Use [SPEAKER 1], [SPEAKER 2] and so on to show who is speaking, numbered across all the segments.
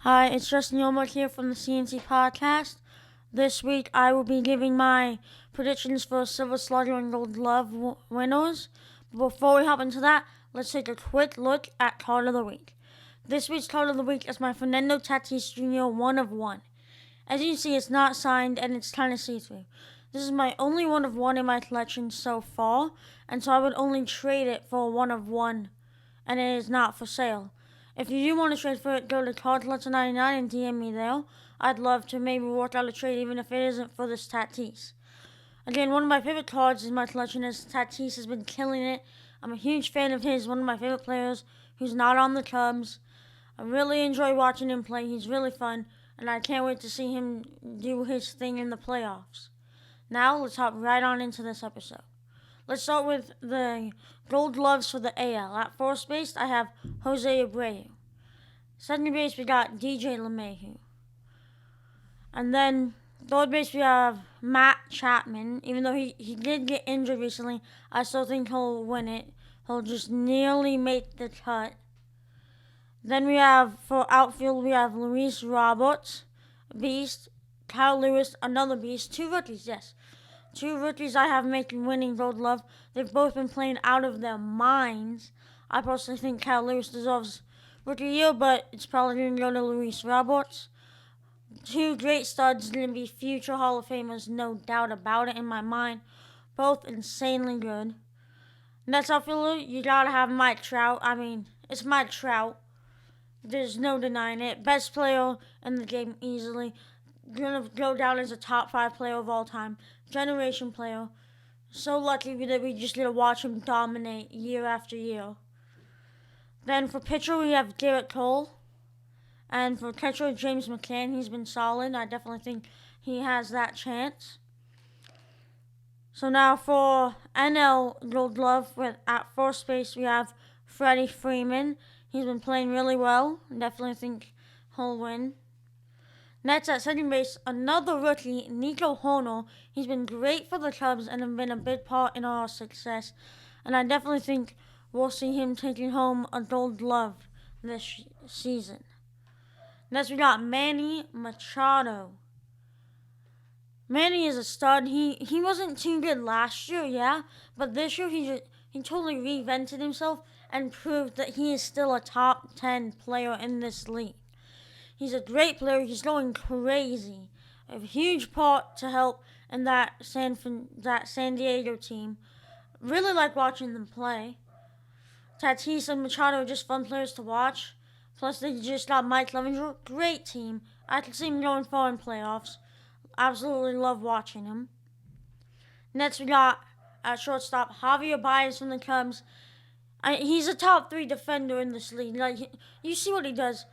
[SPEAKER 1] Hi, it's Justin Yomar here from the CNT podcast. This week I will be giving my predictions for Silver Slugger and Gold Glove winners. Before we hop into that, let's take a quick look at Card of the Week. This week's Card of the Week is my Fernando Tatis Jr. 1 of 1. As you can see, it's not signed and it's kind of see-through. This is my only 1 of 1 in my collection so far, and so I would only trade it for a 1 of 1, and it is not for sale. If you do want to trade for it, go to CardCollector99 and DM me there. I'd love to maybe work out a trade even if it isn't for this Tatis. Again, one of my favorite cards in my collection is Tatis has been killing it. I'm a huge fan of his, one of my favorite players who's not on the Cubs. I really enjoy watching him play. He's really fun, and I can't wait to see him do his thing in the playoffs. Now, let's hop right on into this episode. Let's start with the Gold Gloves for the AL. At first base, I have Jose Abreu. Second base, we got DJ LeMahieu. And then third base, we have Matt Chapman. Even though he did get injured recently, I still think he'll win it. He'll just nearly make the cut. Then we have, for outfield, we have Luis Roberts, beast. Kyle Lewis, another beast. Two rookies, yes. Two rookies I have making winning Gold Glove. They've both been playing out of their minds. I personally think Kyle Lewis deserves rookie year, but it's probably going to go to Luis Roberts. Two great studs, going to be future Hall of Famers, no doubt about it in my mind. Both insanely good. Next outfielder, you got to have Mike Trout. I mean, it's Mike Trout. There's no denying it. Best player in the game easily. Going to go down as a top 5 player of all time. Generation player. So lucky that we just get to watch him dominate year after year. Then for pitcher, we have Garrett Cole. And for catcher, James McCann. He's been solid. I definitely think he has that chance. So now for NL Gold Glove, at first base, we have Freddie Freeman. He's been playing really well. Definitely think he'll win. Next at second base, another rookie, Nico Hoerner. He's been great for the Cubs and have been a big part in our success. And I definitely think we'll see him taking home a Gold Glove this season. Next we got Manny Machado. Manny is a stud. He wasn't too good last year, yeah, but this year he totally reinvented himself and proved that he is still a top 10 player in this league. He's a great player. He's going crazy. A huge part to help in that San Diego team. Really like watching them play. Tatis and Machado are just fun players to watch. Plus, they just got Mike Clevinger. Great team. I can see him going far in playoffs. Absolutely love watching him. Next, we got at shortstop Javier Baez from the Cubs. He's a top 3 defender in this league. You see what he does.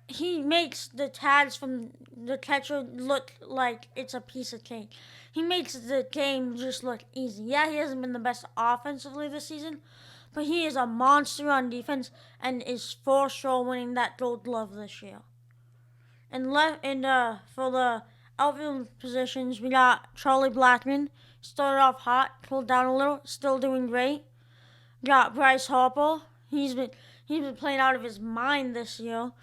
[SPEAKER 1] He makes the tags from the catcher look like it's a piece of cake. He makes the game just look easy. Yeah, he hasn't been the best offensively this season, but he is a monster on defense and is for sure winning that Gold Glove this year. And for the outfield positions, we got Charlie Blackmon. Started off hot, cooled down a little, still doing great. We got Bryce Harper. He's been playing out of his mind this year.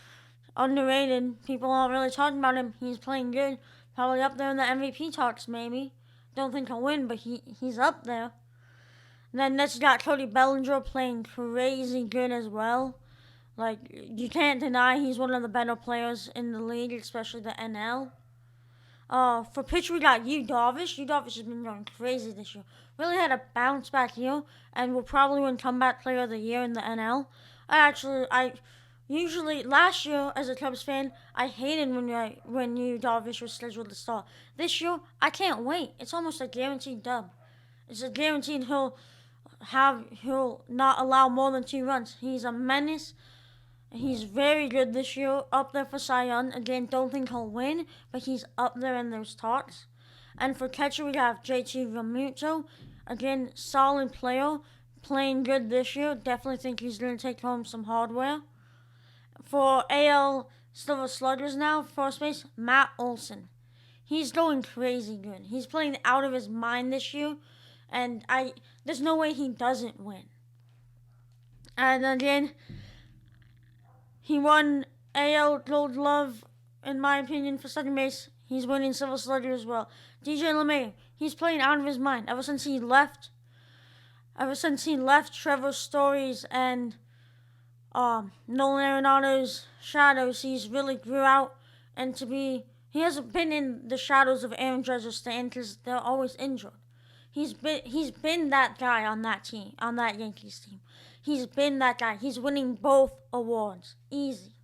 [SPEAKER 1] Underrated. People aren't really talking about him. He's playing good. Probably up there in the MVP talks, maybe. Don't think he'll win, but he's up there. And then next, you got Cody Bellinger playing crazy good as well. Like, you can't deny he's one of the better players in the league, especially the NL. For pitcher, we got Yu Darvish. Yu Darvish has been going crazy this year. Really had a bounce back year, and will probably win comeback player of the year in the NL. Usually, last year, as a Cubs fan, I hated when Yu Darvish was scheduled to start. This year, I can't wait. It's almost a guaranteed dub. It's a guaranteed he'll not allow more than 2 runs. He's a menace. He's very good this year, up there for Cy Young. Again, don't think he'll win, but he's up there in those talks. And for catcher, we have JT Realmuto. Again, solid player, playing good this year. Definitely think he's going to take home some hardware. For AL Silver Sluggers now, first base, Matt Olson. He's going crazy good. He's playing out of his mind this year, and there's no way he doesn't win. And again, he won AL Gold Glove, in my opinion, for second base. He's winning Silver Slugger as well. DJ LeMahieu, he's playing out of his mind ever since he left. Ever since he left Trevor Story's and Nolan Arenado's shadows, he's really grew out and to be. He hasn't been in the shadows of Aaron Judge or Stan because they're always injured. He's been that guy on that team, on that Yankees team. He's been that guy. He's winning both awards. Easy.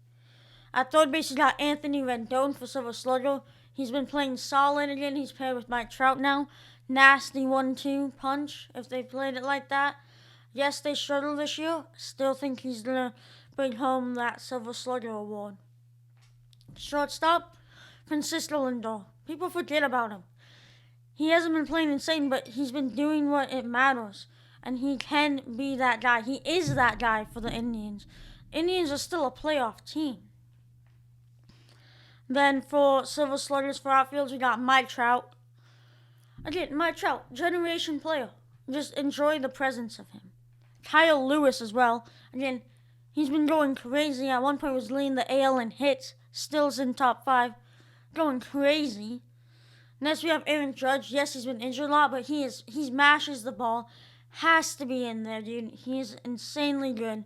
[SPEAKER 1] At third base, you got Anthony Rendon for Silver Slugger. He's been playing solid again. He's paired with Mike Trout now. Nasty 1-2 punch, if they played it like that. Yes, they struggled this year. Still think he's going to bring home that Silver Slugger award. Shortstop, Francisco Lindor. People forget about him. He hasn't been playing insane, but he's been doing what it matters. And he can be that guy. He is that guy for the Indians. Indians are still a playoff team. Then for Silver Sluggers for outfields, we got Mike Trout. Again, Mike Trout, generation player. Just enjoy the presence of him. Kyle Lewis as well. Again, he's been going crazy. At one point was leading the AL in hits. Still's in top 5. Going crazy. Next we have Aaron Judge. Yes, he's been injured a lot, but he smashes the ball. Has to be in there, dude. He is insanely good.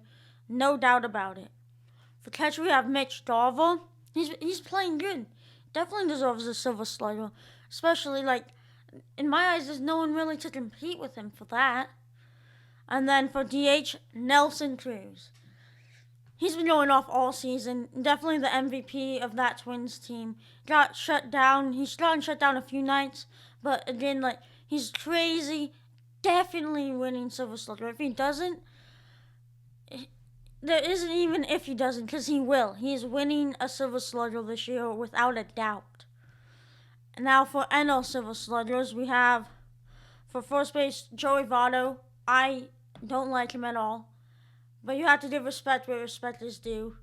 [SPEAKER 1] No doubt about it. For catcher, we have Mitch Garver. He's playing good. Definitely deserves a Silver Slugger. Especially, in my eyes, there's no one really to compete with him for that. And then for DH, Nelson Cruz. He's been going off all season. Definitely the MVP of that Twins team. Got shut down. He's gotten shut down a few nights. But again, he's crazy. Definitely winning Silver Slugger. If he doesn't, there isn't even if he doesn't, because he will. He is winning a Silver Slugger this year without a doubt. And now for NL Silver Sluggers, we have for first base, Joey Votto. I don't like him at all. But you have to give respect where respect is due.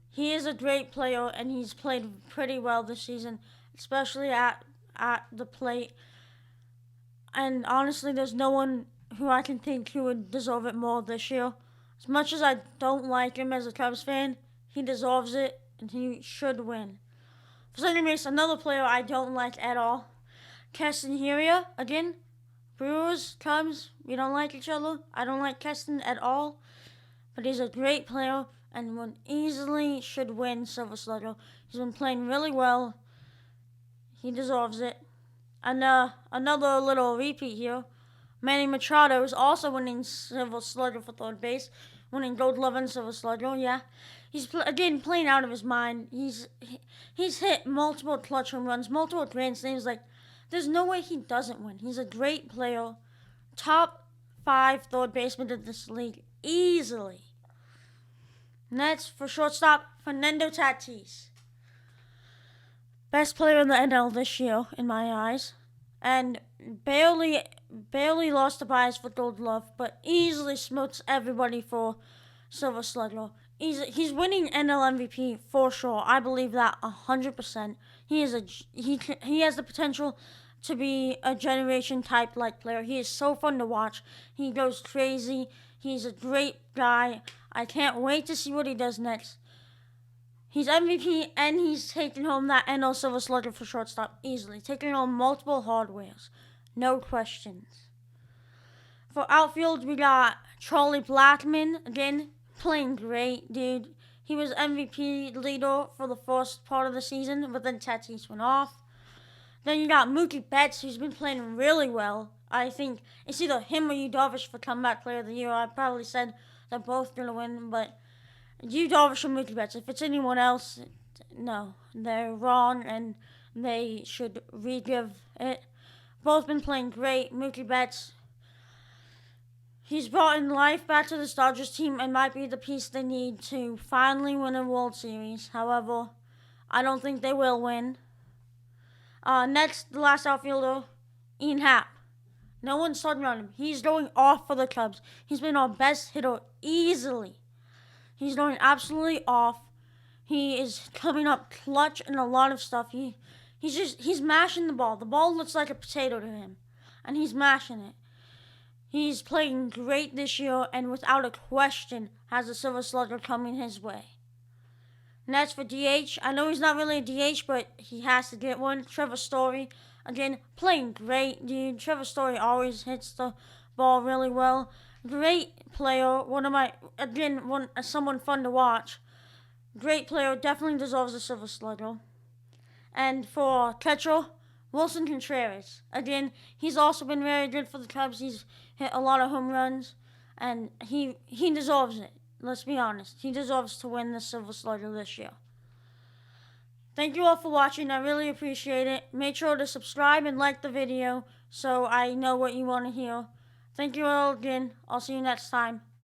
[SPEAKER 1] He is a great player, and he's played pretty well this season, especially at the plate. And honestly, there's no one who I can think who would deserve it more this year. As much as I don't like him as a Cubs fan, he deserves it, and he should win. For second base, another player I don't like at all. Keston Hiura, again, Brewers, Cubs, we don't like each other. I don't like Keston at all. But he's a great player and one easily should win Silver Slugger. He's been playing really well. He deserves it. And another little repeat here. Manny Machado is also winning Silver Slugger for third base. Winning Gold Glove and Silver Slugger, yeah. He's, again, playing out of his mind. He's hit multiple clutch home runs, multiple grand slams. There's no way he doesn't win. He's a great player. Top 5 third baseman in this league. Easily. Next, for shortstop, Fernando Tatis. Best player in the NL this year, in my eyes. And barely lost the bias for Gold Glove, but easily smokes everybody for Silver Slugger. He's winning NL MVP for sure. I believe that 100%. He has the potential to be a generation type player. He is so fun to watch. He goes crazy. He's a great guy. I can't wait to see what he does next. He's MVP and he's taking home that NL Silver Slugger for shortstop easily. Taking home multiple hardwares. No questions. For outfield, we got Charlie Blackmon. Again, playing great, dude. He was MVP leader for the first part of the season, but then Tatis went off. Then you got Mookie Betts, who's been playing really well. I think it's either him or Yu Darvish for comeback player of the year. I probably said they're both going to win, but Yu Darvish or Mookie Betts. If it's anyone else, no. They're wrong, and they should re-give it. Both been playing great. Mookie Betts, he's brought in life back to the Dodgers team and might be the piece they need to finally win a World Series. However, I don't think they will win. Next, the last outfielder, Ian Happ. No one's talking about him. He's going off for the Cubs. He's been our best hitter easily. He's going absolutely off. He is coming up clutch in a lot of stuff. He's mashing the ball. The ball looks like a potato to him, and he's mashing it. He's playing great this year, and without a question, has a Silver Slugger coming his way. Next for DH, I know he's not really a DH, but he has to get one. Trevor Story, again, playing great, dude. Trevor Story always hits the ball really well. Great player. Someone fun to watch. Great player, definitely deserves a Silver Slugger. And for catcher, Wilson Contreras. Again, he's also been very good for the Cubs. He's hit a lot of home runs, and he deserves it. Let's be honest. He deserves to win the Silver Slugger this year. Thank you all for watching. I really appreciate it. Make sure to subscribe and like the video so I know what you want to hear. Thank you all again. I'll see you next time.